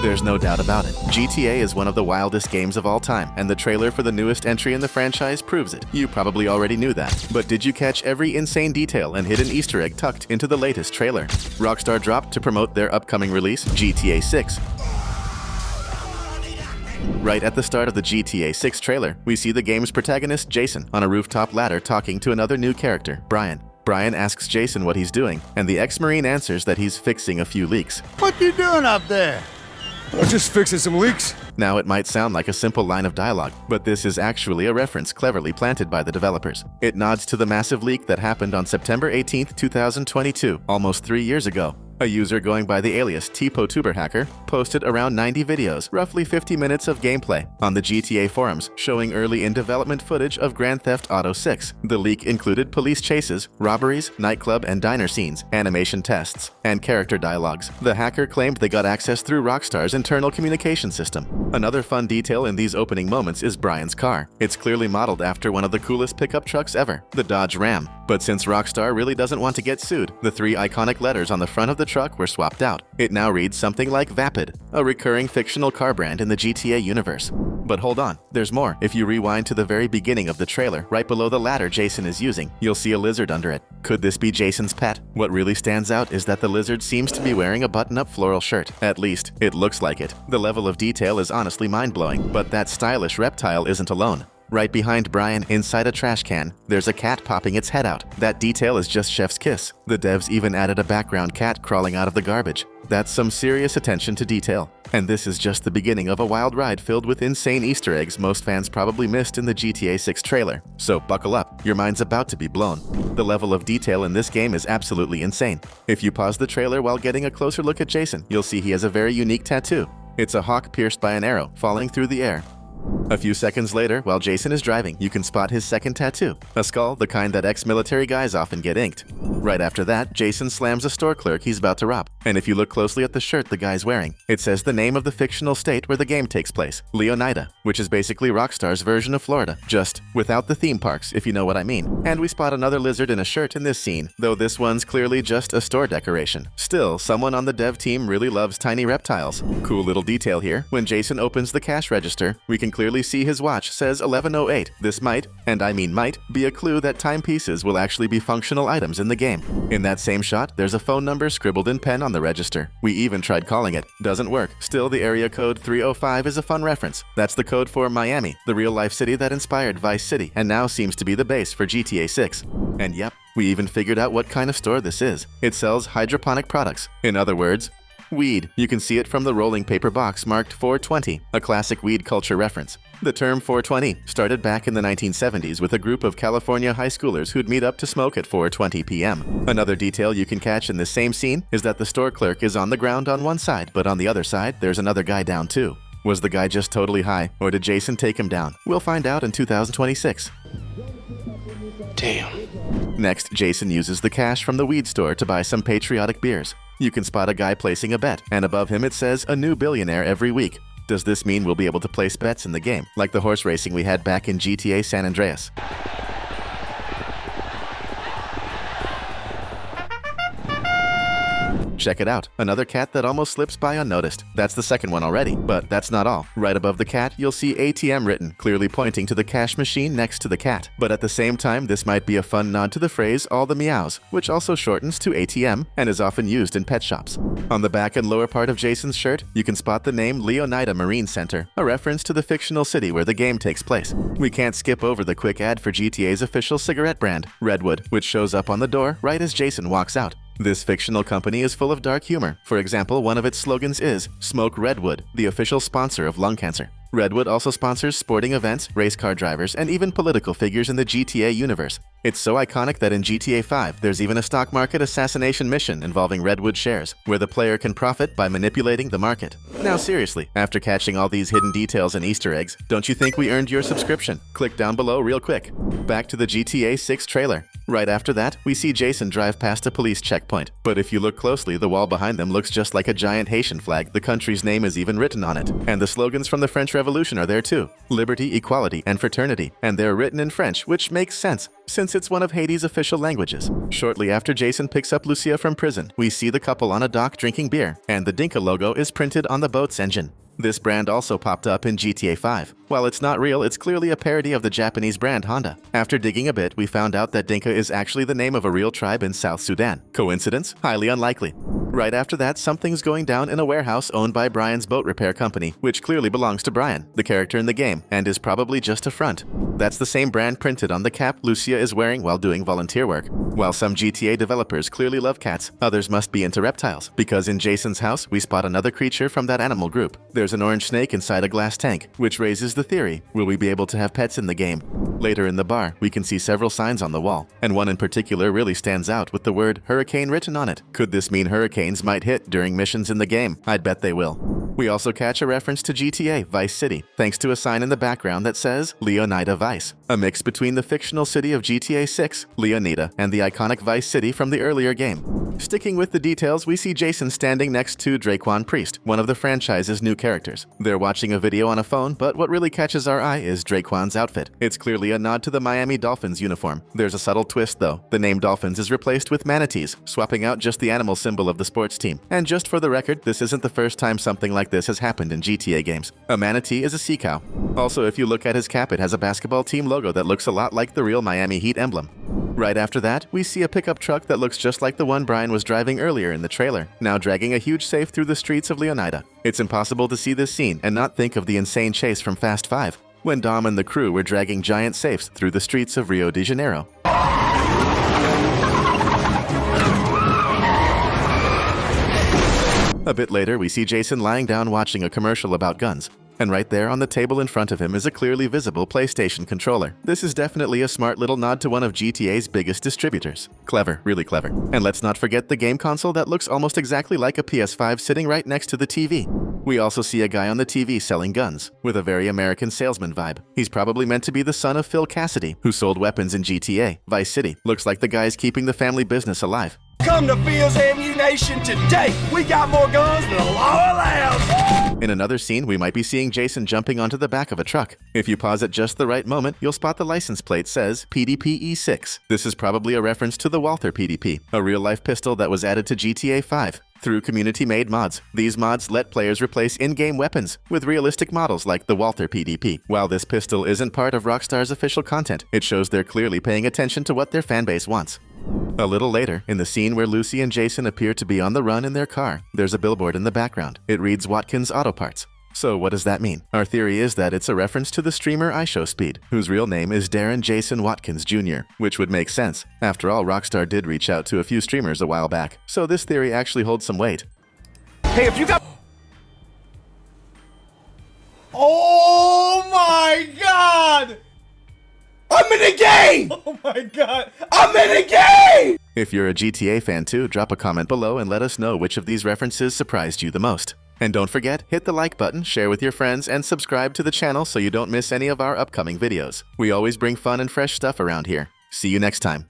There's no doubt about it. GTA is one of the wildest games of all time, and the trailer for the newest entry in the franchise proves it. You probably already knew that. But did you catch every insane detail and hidden Easter egg tucked into the latest trailer? Rockstar dropped to promote their upcoming release, GTA 6. Right at the start of the GTA 6 trailer, we see the game's protagonist, Jason, on a rooftop ladder talking to another new character, Brian. Brian asks Jason what he's doing, and the ex-Marine answers that he's fixing a few leaks. What you doing up there? I'm just fixing some leaks. Now, it might sound like a simple line of dialogue, but this is actually a reference cleverly planted by the developers. It nods to the massive leak that happened on September 18, 2022, almost 3 years ago. A user going by the alias TPOTuberHacker posted around 90 videos, roughly 50 minutes of gameplay, on the GTA forums, showing early in-development footage of Grand Theft Auto 6. The leak included police chases, robberies, nightclub and diner scenes, animation tests, and character dialogues. The hacker claimed they got access through Rockstar's internal communication system. Another fun detail in these opening moments is Brian's car. It's clearly modeled after one of the coolest pickup trucks ever, the Dodge Ram. But since Rockstar really doesn't want to get sued, the 3 iconic letters on the front of the truck were swapped out. It now reads something like Vapid, a recurring fictional car brand in the GTA universe. But hold on, there's more. If you rewind to the very beginning of the trailer, right below the ladder Jason is using, you'll see a lizard under it. Could this be Jason's pet? What really stands out is that the lizard seems to be wearing a button-up floral shirt. At least, it looks like it. The level of detail is honestly mind-blowing, but that stylish reptile isn't alone. Right behind Brian, inside a trash can, there's a cat popping its head out. That detail is just chef's kiss. The devs even added a background cat crawling out of the garbage. That's some serious attention to detail. And this is just the beginning of a wild ride filled with insane Easter eggs most fans probably missed in the GTA 6 trailer. So buckle up, your mind's about to be blown. The level of detail in this game is absolutely insane. If you pause the trailer while getting a closer look at Jason, you'll see he has a very unique tattoo. It's a hawk pierced by an arrow, falling through the air. A few seconds later, while Jason is driving, you can spot his second tattoo, a skull, the kind that ex-military guys often get inked. Right after that, Jason slams a store clerk he's about to rob. And if you look closely at the shirt the guy's wearing, it says the name of the fictional state where the game takes place, Leonida, which is basically Rockstar's version of Florida, just without the theme parks, if you know what I mean. And we spot another lizard in a shirt in this scene, though this one's clearly just a store decoration. Still, someone on the dev team really loves tiny reptiles. Cool little detail here, when Jason opens the cash register, we can clearly see his watch says 11:08. This might, and I mean might, be a clue that timepieces will actually be functional items in the game. In that same shot, there's a phone number scribbled in pen on the register. We even tried calling it. Doesn't work. Still, the area code 305 is a fun reference. That's the code for Miami, the real-life city that inspired Vice City and now seems to be the base for GTA 6. And yep, we even figured out what kind of store this is. It sells hydroponic products. In other words, weed. You can see it from the rolling paper box marked 420, a classic weed culture reference. The term 420 started back in the 1970s with a group of California high schoolers who'd meet up to smoke at 4:20 p.m. Another detail you can catch in this same scene is that the store clerk is on the ground on one side, but on the other side, there's another guy down too. Was the guy just totally high, or did Jason take him down? We'll find out in 2026. Damn. Next, Jason uses the cash from the weed store to buy some patriotic beers. You can spot a guy placing a bet, and above him it says a new billionaire every week. Does this mean we'll be able to place bets in the game, like the horse racing we had back in GTA San Andreas? Check it out, another cat that almost slips by unnoticed. That's the second one already, but that's not all. Right above the cat, you'll see ATM written, clearly pointing to the cash machine next to the cat. But at the same time, this might be a fun nod to the phrase all the meows, which also shortens to ATM and is often used in pet shops. On the back and lower part of Jason's shirt, you can spot the name Leonida Marine Center, a reference to the fictional city where the game takes place. We can't skip over the quick ad for GTA's official cigarette brand, Redwood, which shows up on the door right as Jason walks out. This fictional company is full of dark humor. For example, one of its slogans is, "Smoke Redwood," the official sponsor of lung cancer. Redwood also sponsors sporting events, race car drivers, and even political figures in the GTA universe. It's so iconic that in GTA 5, there's even a stock market assassination mission involving Redwood shares, where the player can profit by manipulating the market. Now seriously, after catching all these hidden details and Easter eggs, don't you think we earned your subscription? Click down below real quick. Back to the GTA 6 trailer. Right after that, we see Jason drive past a police checkpoint. But if you look closely, the wall behind them looks just like a giant Haitian flag. The country's name is even written on it. And the slogans from the French revolution are there too. Liberty, equality, and fraternity. And they're written in French, which makes sense, since it's one of Haiti's official languages. Shortly after Jason picks up Lucia from prison, we see the couple on a dock drinking beer, and the Dinka logo is printed on the boat's engine. This brand also popped up in GTA 5. While it's not real, it's clearly a parody of the Japanese brand Honda. After digging a bit, we found out that Dinka is actually the name of a real tribe in South Sudan. Coincidence? Highly unlikely. Right after that, something's going down in a warehouse owned by Brian's boat repair company, which clearly belongs to Brian, the character in the game, and is probably just a front. That's the same brand printed on the cap Lucia is wearing while doing volunteer work. While some GTA developers clearly love cats, others must be into reptiles, because in Jason's house, we spot another creature from that animal group. There's an orange snake inside a glass tank, which raises the theory, will we be able to have pets in the game? Later in the bar, we can see several signs on the wall, and one in particular really stands out with the word hurricane written on it. Could this mean hurricanes might hit during missions in the game? I'd bet they will. We also catch a reference to GTA Vice City, thanks to a sign in the background that says Leonida Vice, a mix between the fictional city of GTA 6, Leonida, and the iconic Vice City from the earlier game. Sticking with the details, we see Jason standing next to Draquan Priest, one of the franchise's new characters. They're watching a video on a phone, but what really catches our eye is Draquan's outfit. It's clearly a nod to the Miami Dolphins uniform. There's a subtle twist though. The name Dolphins is replaced with manatees, swapping out just the animal symbol of the sports team. And just for the record, this isn't the first time something like this has happened in GTA games. A manatee is a sea cow. Also, if you look at his cap, it has a basketball team logo that looks a lot like the real Miami Heat emblem. Right after that, we see a pickup truck that looks just like the one Brian was driving earlier in the trailer, now dragging a huge safe through the streets of Leonida. It's impossible to see this scene and not think of the insane chase from Fast 5, when Dom and the crew were dragging giant safes through the streets of Rio de Janeiro. A bit later, we see Jason lying down watching a commercial about guns. And right there on the table in front of him is a clearly visible PlayStation controller. This is definitely a smart little nod to one of GTA's biggest distributors. Clever, really clever. And let's not forget the game console that looks almost exactly like a PS5 sitting right next to the TV. We also see a guy on the TV selling guns, with a very American salesman vibe. He's probably meant to be the son of Phil Cassidy, who sold weapons in GTA, Vice City. Looks like the guy's keeping the family business alive. Come to Phil's Ammunition today. We got more guns than the law allows. In another scene, we might be seeing Jason jumping onto the back of a truck. If you pause at just the right moment, you'll spot the license plate says PDP-E6. This is probably a reference to the Walther PDP, a real-life pistol that was added to GTA 5. Through community-made mods, these mods let players replace in-game weapons with realistic models like the Walther PDP. While this pistol isn't part of Rockstar's official content, it shows they're clearly paying attention to what their fanbase wants. A little later, in the scene where Lucy and Jason appear to be on the run in their car, there's a billboard in the background. It reads Watkins Auto Parts. So what does that mean? Our theory is that it's a reference to the streamer iShowSpeed, whose real name is Darren Jason Watkins Jr., which would make sense. After all, Rockstar did reach out to a few streamers a while back, so this theory actually holds some weight. Hey, if you got... Oh my god! I'm in the game! Oh my god! I'm in the game! If you're a GTA fan too, drop a comment below and let us know which of these references surprised you the most. And don't forget, hit the like button, share with your friends, and subscribe to the channel so you don't miss any of our upcoming videos. We always bring fun and fresh stuff around here. See you next time.